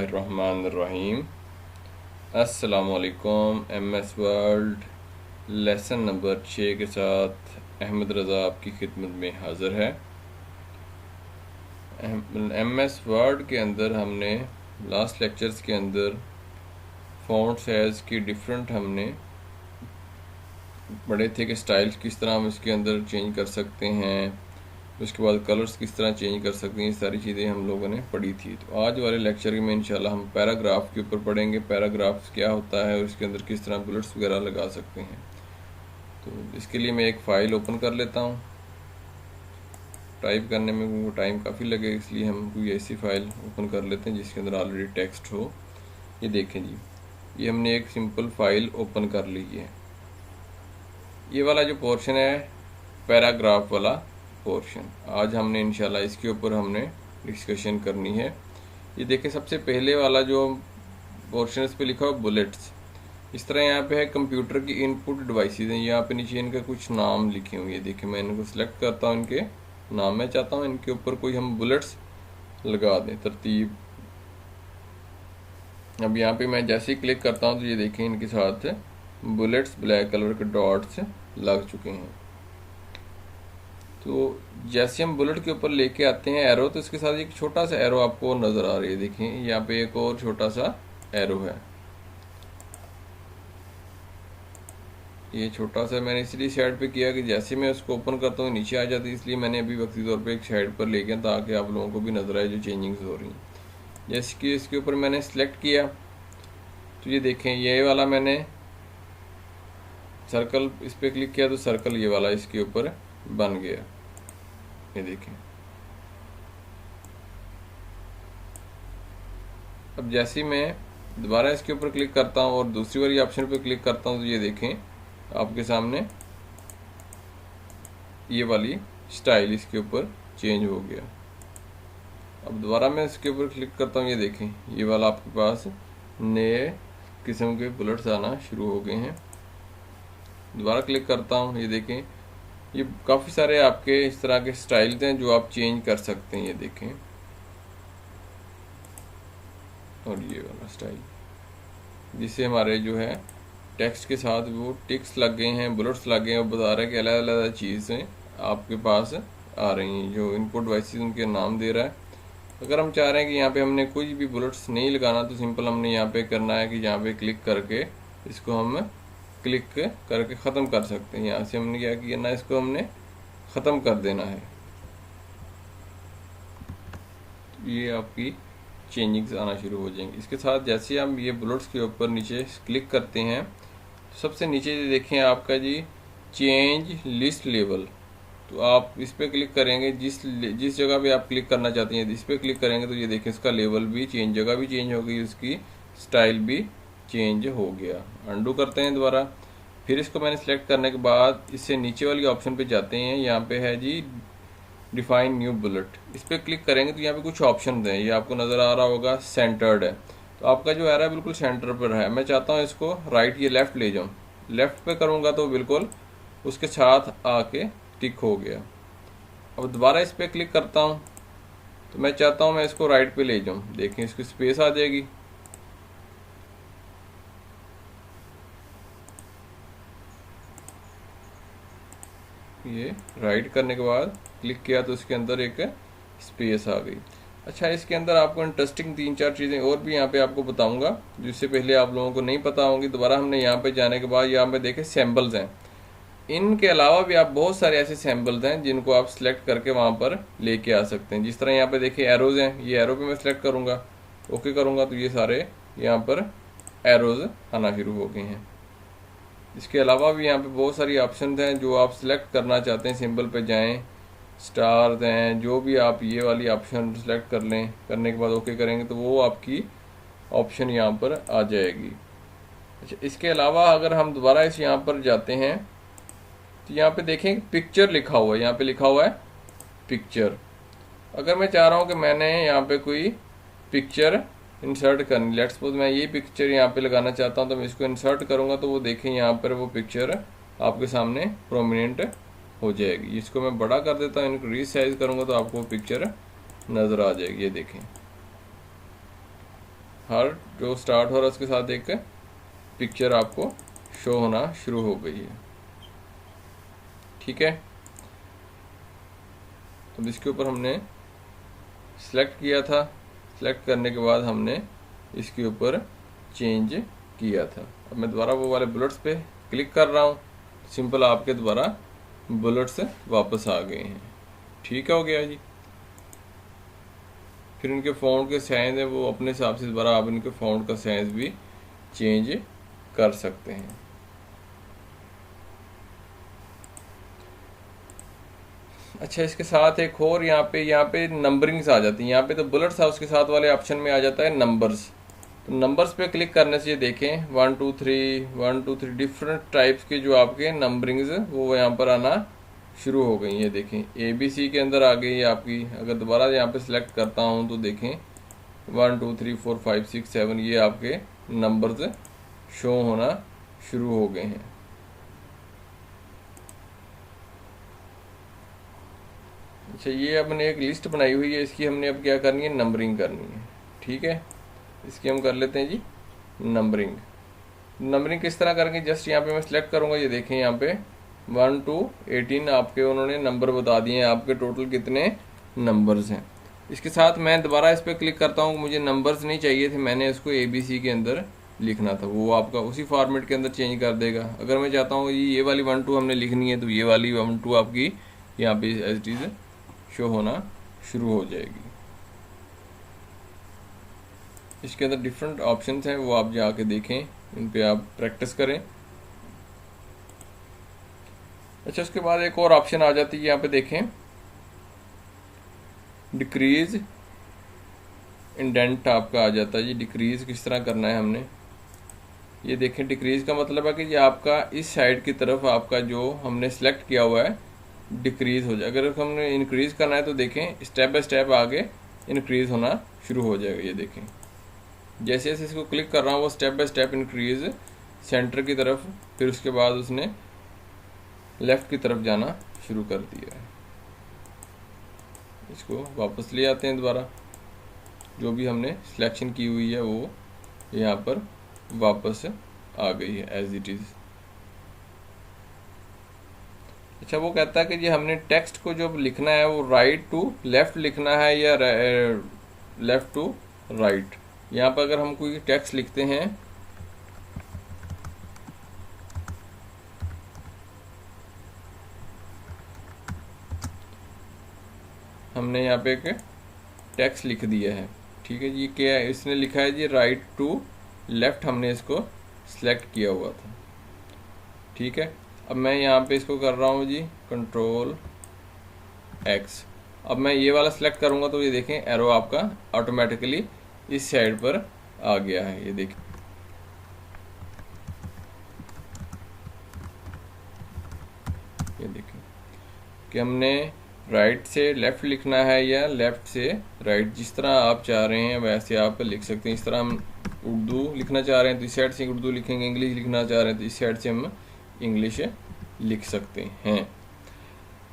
बिस्मिल्लाहिर्रहमानिर्रहीम। अस्सलामुअलैकुम। MS world lesson number 6 के साथ अहमद रज़ा आपकी खिदमत में हाज़िर है। MS वर्ड के अंदर हमने लास्ट लेक्चर्स के अंदर फ़ॉन्ट साइज़ की डिफरेंट हमने पढ़े थे कि स्टाइल्स किस तरह हम इसके अंदर चेंज कर सकते हैं, उसके बाद कलर्स किस तरह चेंज कर सकते हैं। ये सारी चीज़ें हम लोगों ने पढ़ी थी। तो आज वाले लेक्चर में इंशाल्लाह हम पैराग्राफ के ऊपर पढ़ेंगे। पैराग्राफ्स क्या होता है और इसके अंदर किस तरह बुलेट्स वगैरह लगा सकते हैं। तो इसके लिए मैं एक फ़ाइल ओपन कर लेता हूँ। टाइप करने में वो टाइम काफ़ी लगे, इसलिए हम कोई ऐसी फ़ाइल ओपन कर लेते हैं जिसके अंदर ऑलरेडी टेक्स्ट हो। ये देखें जी, ये हमने एक सिंपल फ़ाइल ओपन कर ली है। ये वाला जो पोर्शन है पैराग्राफ वाला पोर्शन, आज हमने इंशाल्लाह इसके ऊपर हमने डिस्कशन करनी है। ये देखें, सबसे पहले वाला जो पोर्शन इस पे लिखा हुआ बुलेट्स। इस तरह यहाँ पे है कंप्यूटर की इनपुट डिवाइसेस हैं। यहाँ पे नीचे इनका कुछ नाम लिखे हुए हैं। देखिए, मैं इनको सिलेक्ट करता हूँ, इनके नाम मैं चाहता हूँ इनके ऊपर कोई हम बुलेट्स लगा दें तरतीब। अब यहाँ पे मैं जैसे ही क्लिक करता हूँ तो ये देखें इनके साथ बुलेट्स ब्लैक कलर के डॉट्स लग चुके हैं। तो जैसे हम बुलेट के ऊपर लेके आते हैं एरो, तो इसके साथ एक छोटा सा एरो आपको नज़र आ रही है। देखिए, यहाँ पे एक और छोटा सा एरो है। ये छोटा सा मैंने इसलिए साइड पे किया कि जैसे मैं उसको ओपन करता हूँ नीचे आ जाती है, इसलिए मैंने अभी वक्ती तौर पे एक साइड पर ले गया ताकि आप लोगों को भी नज़र आए जो चेंजिंग्स हो रही हैं। जैसे कि इसके ऊपर मैंने सेलेक्ट किया तो ये देखें, ये वाला मैंने सर्कल इस पर क्लिक किया तो सर्कल ये वाला इसके ऊपर बन गया। ये देखें, अब जैसे ही मैं दोबारा इसके ऊपर क्लिक करता हूँ और दूसरी वाली ऑप्शन पे क्लिक करता हूँ तो ये देखें आपके सामने ये वाली स्टाइल इसके ऊपर चेंज हो गया। अब दोबारा मैं इसके ऊपर क्लिक करता हूँ, ये देखें ये वाला आपके पास नए किस्म के बुलेट्स आना शुरू हो गए हैं। दोबारा क्लिक करता हूँ, ये देखें ये काफ़ी सारे आपके इस तरह के स्टाइल्स हैं जो आप चेंज कर सकते हैं। ये देखें, और ये वाला स्टाइल जिससे हमारे जो है टेक्स्ट के साथ वो टिक्स लग गए हैं, बुलेट्स लग गए हैं, वो बता रहा है कि अलग अलग चीज़ें आपके पास आ रही हैं। जो इनपुट डिवाइसेस उनके नाम दे रहा है। अगर हम चाह रहे हैं कि यहाँ पे हमने कोई भी बुलेट्स नहीं लगाना तो सिंपल हमने यहाँ पे करना है कि यहाँ पे क्लिक करके इसको हम क्लिक करके ख़त्म कर सकते हैं। यहाँ से हमने क्या किया ना, इसको हमने ख़त्म कर देना है। ये आपकी चेंजिंग्स आना शुरू हो जाएंगी। इसके साथ जैसे हम ये बुलेट्स के ऊपर नीचे क्लिक करते हैं तो सबसे नीचे देखें आपका जी चेंज लिस्ट लेवल। तो आप इस पर क्लिक करेंगे, जिस जगह पे आप क्लिक करना चाहते हैं इस पर क्लिक करेंगे तो ये देखें इसका लेवल भी चेंज, जगह भी चेंज हो गई, उसकी स्टाइल भी चेंज हो गया। अंडू करते हैं दोबारा। फिर इसको मैंने सेलेक्ट करने के बाद इससे नीचे वाली ऑप्शन पे जाते हैं। यहाँ पे है जी डिफाइन न्यू बुलेट। इस पर क्लिक करेंगे तो यहाँ पे कुछ ऑप्शन हैं, ये आपको नज़र आ रहा होगा सेंटर्ड है। तो आपका जो एरो है बिल्कुल सेंटर पर है। मैं चाहता हूँ इसको राइट ये लेफ़्ट ले जाऊँ। लेफ़्ट पे करूँगा तो बिल्कुल उसके साथ आके टिक हो गया। अब दोबारा इस पर क्लिक करता हूँ तो मैं चाहता हूँ मैं इसको राइट पे ले जाऊँ। देखें इसकी स्पेस आ जाएगी। ये राइट करने के बाद क्लिक किया तो इसके अंदर एक स्पेस आ गई। अच्छा, इसके अंदर आपको इंटरेस्टिंग 3-4 चीज़ें और भी यहाँ पे आपको बताऊंगा जिससे पहले आप लोगों को नहीं पता होंगी। दोबारा हमने यहाँ पे जाने के बाद यहाँ पे देखे सैम्बल्स हैं। इनके अलावा भी आप बहुत सारे ऐसे सैम्बल्स हैं जिनको आप सिलेक्ट करके वहाँ पर लेके आ सकते हैं। जिस तरह यहाँ पे देखिए एरोज़ हैं, ये एरो पे मैं सिलेक्ट करूँगा, ओके करूँगा तो ये सारे यहाँ पर एरोज़ आना शुरू हो गए हैं। इसके अलावा भी यहाँ पे बहुत सारी ऑप्शन हैं जो आप सिलेक्ट करना चाहते हैं। सिंबल पे जाएं, स्टार्स हैं, जो भी आप ये वाली ऑप्शन सेलेक्ट कर लें, करने के बाद ओके करेंगे तो वो आपकी ऑप्शन यहाँ पर आ जाएगी। अच्छा, इसके अलावा अगर हम दोबारा इस यहाँ पर जाते हैं तो यहाँ पे देखें पिक्चर लिखा हुआ है, यहाँ पे लिखा हुआ है पिक्चर। अगर मैं चाह रहा हूँ कि मैंने यहाँ पे कोई पिक्चर इंसर्ट करनी, लेट्स सपोज मैं ये पिक्चर यहाँ पे लगाना चाहता हूँ तो मैं इसको इंसर्ट करूँगा तो वो देखें यहाँ पर वो पिक्चर आपके सामने प्रोमिनेंट हो जाएगी। इसको मैं बड़ा कर देता हूँ, इनको रीसाइज करूँगा तो आपको पिक्चर नज़र आ जाएगी। ये देखें, हर जो स्टार्ट हो रहा है उसके साथ एक पिक्चर आपको शो होना शुरू हो गई है। ठीक है, अब इसके ऊपर हमने सेलेक्ट किया था, सेलेक्ट करने के बाद हमने इसके ऊपर चेंज किया था। अब मैं दोबारा वो वाले बुलेट्स पे क्लिक कर रहा हूँ, सिंपल आपके दोबारा बुलेट्स वापस आ गए हैं। ठीक हो गया जी। फिर इनके फ़ॉन्ट के साइज है वो अपने हिसाब से दोबारा आप इनके फ़ॉन्ट का साइज भी चेंज कर सकते हैं। अच्छा, इसके साथ एक और यहाँ पे नंबरिंग्स आ जाती हैं। यहाँ पे तो बुलेट्स है, उसके साथ वाले ऑप्शन में आ जाता है नंबर्स। तो नंबर्स पे क्लिक करने से ये देखें 1 2 3 डिफरेंट टाइप्स के जो आपके नंबरिंग्स वो यहाँ पर आना शुरू हो गई। ये देखें ABC के अंदर आ गई है आपकी। अगर दोबारा यहाँ पे सिलेक्ट करता हूँ तो देखें 1 2 3 4 5 6 7 ये आपके नंबर्स शो होना शुरू हो गए हैं। अच्छा, ये अपने एक लिस्ट बनाई हुई है, इसकी हमने अब क्या करनी है, नंबरिंग करनी है। ठीक है, इसकी हम कर लेते हैं जी नंबरिंग। नंबरिंग किस तरह करेंगे, जस्ट यहाँ पे मैं सिलेक्ट करूँगा। ये देखें यहाँ पे 1 to 18 आपके उन्होंने नंबर बता दिए हैं, आपके टोटल कितने नंबर्स हैं। इसके साथ मैं दोबारा इस पर क्लिक करता हूँ, मुझे नंबर्स नहीं चाहिए थे, मैंने इसको ABC के अंदर लिखना था, वो आपका उसी फॉर्मेट के अंदर चेंज कर देगा। अगर मैं चाहता हूँ ये वाली 1 2 हमने लिखनी है तो ये वाली 1 2 आपकी यहाँ पे एज इट इज शो होना शुरू हो जाएगी। इसके अंदर डिफरेंट ऑप्शंस हैं, वो आप जाके देखें, इन पे आप प्रैक्टिस करें। अच्छा, उसके बाद एक और ऑप्शन आ जाती है, यहाँ पे देखें डिक्रीज इंडेंट आपका आ जाता है जी। डिक्रीज किस तरह करना है हमने, ये देखें डिक्रीज का मतलब है कि ये आपका इस साइड की तरफ आपका जो हमने सेलेक्ट किया हुआ है डिक्रीज हो जाए। अगर हमने इंक्रीज करना है तो देखें स्टेप बाय स्टेप आगे इंक्रीज होना शुरू हो जाएगा। ये देखें जैसे जैसे इसको क्लिक कर रहा हूँ वो step by step increase centre की तरफ, फिर उसके बाद उसने लेफ्ट की तरफ जाना शुरू कर दिया है। इसको वापस ले आते हैं दोबारा, जो भी हमने सिलेक्शन की हुई है वो यहाँ पर वापस आ गई है एज इट इज़। अच्छा, वो कहता है कि ये हमने टेक्स्ट को जो लिखना है वो राइट टू लेफ्ट लिखना है या लेफ्ट टू राइट। यहाँ पर अगर हम कोई टेक्स्ट लिखते हैं, हमने यहाँ पे एक टेक्स्ट लिख दिया है। ठीक है जी, क्या है इसने लिखा है जी राइट टू लेफ्ट, हमने इसको सिलेक्ट किया हुआ था। ठीक है, अब मैं यहाँ पे इसको कर रहा हूँ जी Ctrl X। अब मैं ये वाला सिलेक्ट करूँगा तो ये देखें एरो आपका ऑटोमेटिकली इस साइड पर आ गया है। ये देखें, ये देखें कि हमने राइट से लेफ्ट लिखना है या लेफ्ट से राइट, जिस तरह आप चाह रहे हैं वैसे आप लिख सकते हैं। इस तरह हम उर्दू लिखना चाह रहे हैं तो इस साइड से उर्दू लिखेंगे, इंग्लिश लिखना चाह रहे हैं तो इस साइड से हम इंग्लिश लिख सकते हैं।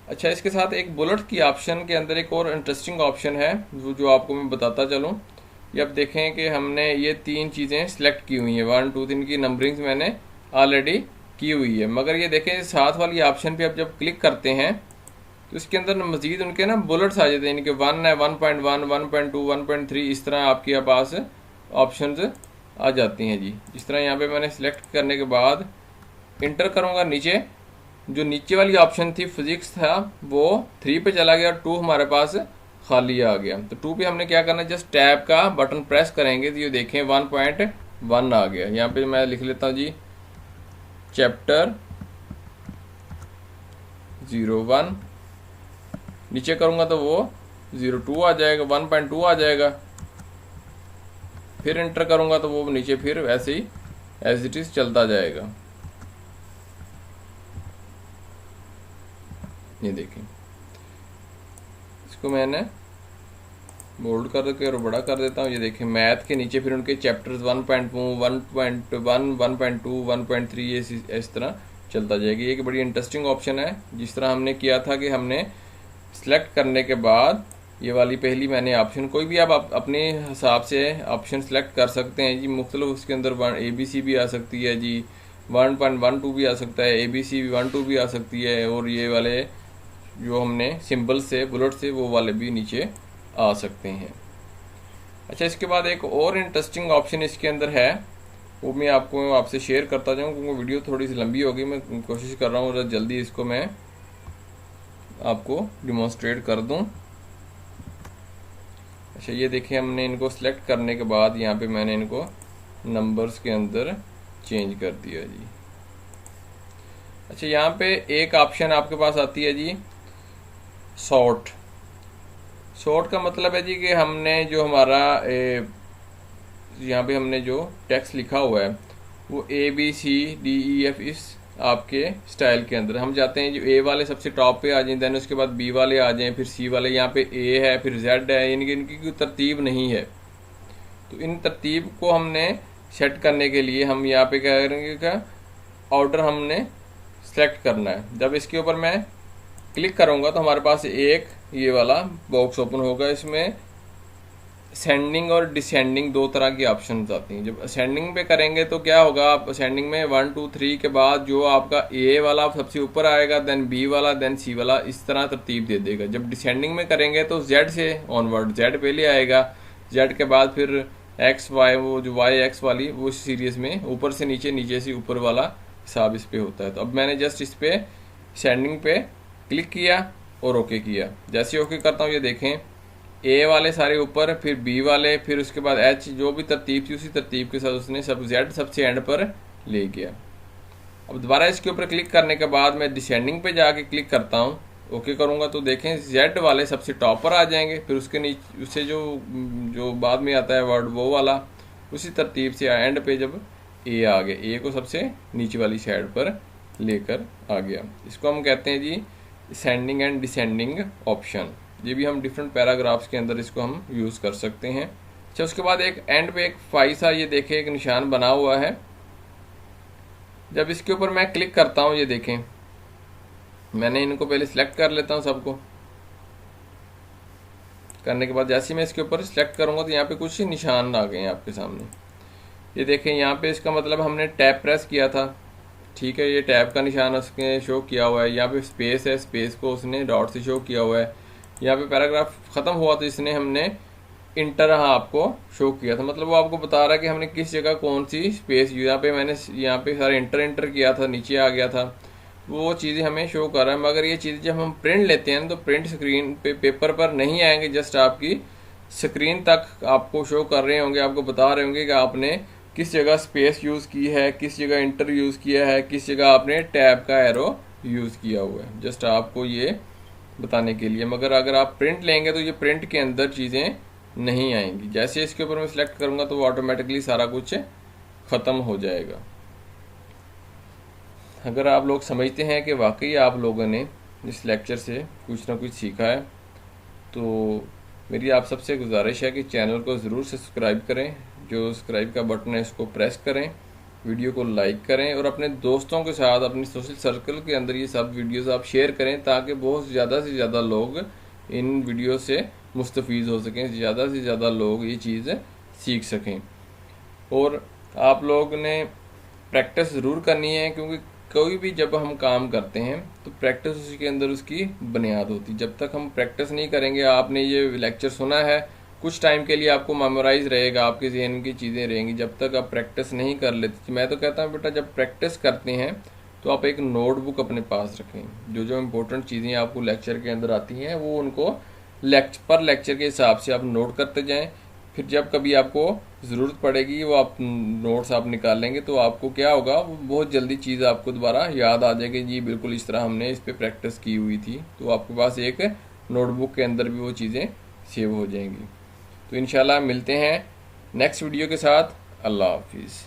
अच्छा, इसके साथ एक बुलेट की ऑप्शन के अंदर एक और इंटरेस्टिंग ऑप्शन है जो आपको मैं बताता चलूँ। ये अब देखें कि हमने ये 3 चीज़ें सिलेक्ट की हुई हैं, 1 2 3 की नंबरिंग्स मैंने ऑलरेडी की हुई है, मगर ये देखें साथ वाली ऑप्शन पे अब जब क्लिक करते हैं तो इसके अंदर मजीद उनके ना बुलेट्स आ जाते हैं। इनके 1 है, 1.1 1.2 1.3 इस तरह आपके पास ऑप्शंस आ जाती हैं जी। इस तरह यहाँ पे मैंने सिलेक्ट करने के बाद इंटर करूँगा, नीचे जो नीचे वाली ऑप्शन थी फिजिक्स था वो 3 पे चला गया, 2 हमारे पास खाली आ गया। तो 2 पे हमने क्या करना है, जस्ट टैब का बटन प्रेस करेंगे तो ये देखें 1.1 आ गया। यहाँ पे मैं लिख लेता हूँ जी चैप्टर 01, नीचे करूँगा तो वो 02 आ जाएगा, 1.2 आ जाएगा। फिर इंटर करूँगा तो वो नीचे फिर वैसे ही एज इट इज़ चलता जाएगा। ये देखें, इसको मैंने बोल्ड कर के और बड़ा कर देता हूँ। ये देखें मैथ के नीचे फिर उनके चैप्टर्स 1.1 1.2 1.3 ये इस तरह चलता जाएगा। ये एक बड़ी इंटरेस्टिंग ऑप्शन है। जिस तरह हमने किया था कि हमने सेलेक्ट करने के बाद ये वाली पहली मैंने ऑप्शन, कोई भी आप अपने हिसाब से ऑप्शन सेलेक्ट कर सकते हैं जी। मुख्तलिफ उसके अंदर ABC भी आ सकती है जी, 1.12 भी आ सकता है, ABC 1.2 भी आ सकती है, और ये वाले जो हमने सिंबल से बुलेट से वो वाले भी नीचे आ सकते हैं। अच्छा, इसके बाद एक और इंटरेस्टिंग ऑप्शन इसके अंदर है, वो मैं आपसे शेयर करता जाऊँ क्योंकि वीडियो थोड़ी सी लंबी होगी। मैं कोशिश कर रहा हूँ जल्दी इसको मैं आपको डिमॉन्स्ट्रेट कर दूं। अच्छा, ये देखिए हमने इनको सिलेक्ट करने के बाद यहाँ पे मैंने इनको नंबर्स के अंदर चेंज कर दिया जी। अच्छा, यहाँ पे एक ऑप्शन आपके पास आती है जी सॉर्ट। सॉर्ट का मतलब है जी कि हमने जो हमारा यहाँ पे हमने जो टेक्स्ट लिखा हुआ है वो ABCDEF इस आपके स्टाइल के अंदर हम चाहते हैं जो A वाले सबसे टॉप पे आ जाएं, देन उसके बाद B वाले आ जाएं, फिर C वाले, यहाँ पे A है, फिर Z है, इनकी कोई तरतीब नहीं है। तो इन तरतीब को हमने सेट करने के लिए हम यहाँ पे क्या करेंगे का ऑर्डर हमने सेलेक्ट करना है। जब इसके ऊपर मैं क्लिक करूँगा तो हमारे पास एक ये वाला बॉक्स ओपन होगा। इसमें असेंडिंग और डिसेंडिंग दो तरह की ऑप्शन आती हैं। जब असेंडिंग पे करेंगे तो क्या होगा, आप असेंडिंग में 1 2 3 के बाद जो आपका A वाला सबसे ऊपर आएगा, देन B वाला, देन C वाला, इस तरह तरतीब दे देगा। जब डिसेंडिंग में करेंगे तो Z से ऑनवर्ड, Z पहले आएगा, Z के बाद फिर X Y, वो जो Y X वाली वो सीरीज में ऊपर से नीचे, नीचे से ऊपर वाला हिसाब इस पे होता है। तो अब मैंने जस्ट इस पे असेंडिंग पे क्लिक किया और ओके किया। जैसे ओके करता हूँ ये देखें A वाले सारे ऊपर, फिर B वाले, फिर उसके बाद H, जो भी तरतीब थी उसी तरतीब के साथ उसने सब Z सबसे एंड पर ले गया। अब दोबारा इसके ऊपर क्लिक करने के बाद मैं डिसेंडिंग पे जाके क्लिक करता हूँ, ओके करूँगा तो देखें Z वाले सबसे टॉप पर आ जाएंगे, फिर उसके नीचे उससे जो बाद में आता है वर्ड वो वाला उसी तरतीब से एंड पे जब A आ गया, A को सबसे नीचे वाली साइड पर लेकर आ गया। इसको हम कहते हैं जी असेंडिंग एंड डिसेंडिंग ऑप्शन। ये भी हम डिफरेंट पैराग्राफ्स के अंदर इसको हम यूज़ कर सकते हैं। अच्छा, उसके बाद एक एंड पे एक फाई सा ये देखें एक निशान बना हुआ है। जब इसके ऊपर मैं क्लिक करता हूँ ये देखें, मैंने इनको पहले सिलेक्ट कर लेता हूँ सबको। करने के बाद जैसे मैं इसके ऊपर सिलेक्ट करूँगा तो यहाँ पे कुछ निशान आ गए हैं आपके सामने। ये देखें यहाँ पे इसका मतलब हमने टैब प्रेस किया था, ठीक है, ये टैब का निशान उसने शो किया हुआ है। यहाँ पे स्पेस है, स्पेस को उसने डॉट से शो किया हुआ है। यहाँ पे पैराग्राफ ख़त्म हुआ तो इसने हमने इंटर आपको शो किया था, मतलब वो आपको बता रहा है कि हमने किस जगह कौन सी स्पेस, यहाँ पे मैंने यहाँ पे सारे इंटर किया था, नीचे आ गया था, वो चीज़ें हमें शो कर रहा है। मगर ये चीज़ें जब हम प्रिंट लेते हैं तो प्रिंट स्क्रीन पे पेपर पर नहीं आएंगे, जस्ट आपकी स्क्रीन तक आपको शो कर रहे होंगे, आपको बता रहे होंगे कि आपने किस जगह स्पेस यूज़ की है, किस जगह इंटर यूज़ किया है, किस जगह आपने टैब का एरो यूज़ किया हुआ है, जस्ट आपको ये बताने के लिए। मगर अगर आप प्रिंट लेंगे तो ये प्रिंट के अंदर चीज़ें नहीं आएंगी। जैसे इसके ऊपर मैं सिलेक्ट करूँगा तो वो ऑटोमेटिकली सारा कुछ ख़त्म हो जाएगा। अगर आप लोग समझते हैं कि वाकई आप लोगों ने इस लेक्चर से कुछ ना कुछ सीखा है तो मेरी आप सबसे गुजारिश है कि चैनल को ज़रूर सब्सक्राइब करें, जो सब्सक्राइब का बटन है इसको प्रेस करें, वीडियो को लाइक करें और अपने दोस्तों के साथ अपनी सोशल सर्कल के अंदर ये सब वीडियोस आप शेयर करें ताकि बहुत ज़्यादा से ज़्यादा लोग इन वीडियो से मुस्तफ़ीज़ हो सकें, ज़्यादा से ज़्यादा लोग ये चीज़ सीख सकें। और आप लोग ने प्रैक्टिस ज़रूर करनी है, क्योंकि कोई भी जब हम काम करते हैं तो प्रैक्टिस उसके अंदर उसकी बुनियाद होती है। जब तक हम प्रैक्टिस नहीं करेंगे, आपने ये लेक्चर सुना है कुछ टाइम के लिए आपको मेमोराइज रहेगा, आपके जहन की चीज़ें रहेंगी, जब तक आप प्रैक्टिस नहीं कर लेते। मैं तो कहता हूँ बेटा जब प्रैक्टिस करते हैं तो आप एक नोटबुक अपने पास रखें, जो इम्पोर्टेंट चीज़ें आपको लेक्चर के अंदर आती हैं वो उनको लेक्चर के हिसाब से आप नोट करते जाएं। फिर जब कभी आपको ज़रूरत पड़ेगी वो आप नोट्स आप निकालेंगे तो आपको क्या होगा, वो बहुत जल्दी चीज़ आपको दोबारा याद आ जाएगी, जी बिल्कुल इस तरह हमने इस पर प्रैक्टिस की हुई थी। तो आपके पास एक नोटबुक के अंदर भी वो चीज़ें सेव हो जाएंगी। तो इंशाल्लाह मिलते हैं नेक्स्ट वीडियो के साथ। अल्लाह हाफिज़।